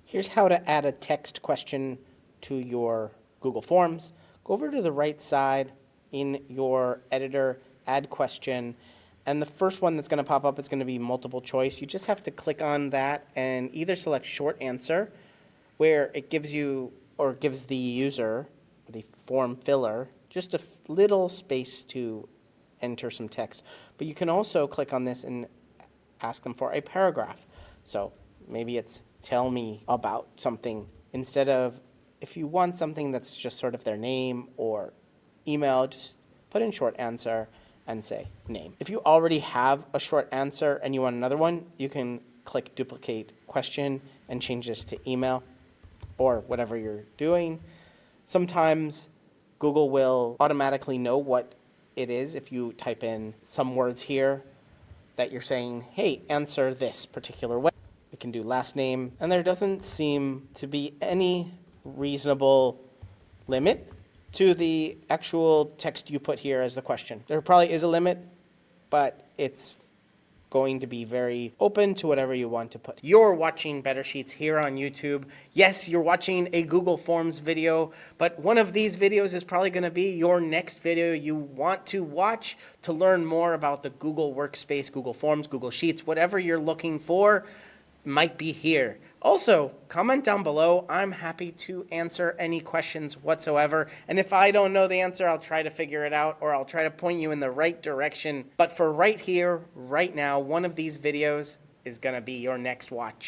Here's how to add a text question to your Google Forms. Go over to the right side in your editor, add question, and the first one that's going to pop up is going to be multiple choice. You just have to click on that and either select short answer, where it gives you or gives the user, the form filler, just a little space to enter some text. But you can also click on this and ask them for a paragraph. So maybe it's tell me about something instead of, if you want something that's just sort of their name or email, just put in short answer and say name. If you already have a short answer and you want another one, you can click duplicate question and change this to email or whatever you're doing. Sometimes Google will automatically know what it is if you type in some words here that you're saying, hey, answer this particular way. We can do last name, and there doesn't seem to be any reasonable limit to the actual text you put here as the question. There probably is a limit, but it's going to be very open to whatever you want to put. You're watching Better Sheets here on YouTube. Yes, you're watching a Google Forms video, but one of these videos is probably going to be your next video you want to watch to learn more about the Google Workspace, Google Forms, Google Sheets, whatever you're looking for might be here. Also, comment down below. I'm happy to answer any questions whatsoever. And if I don't know the answer, I'll try to figure it out, or I'll try to point you in the right direction. But for right here, right now, one of these videos is going to be your next watch.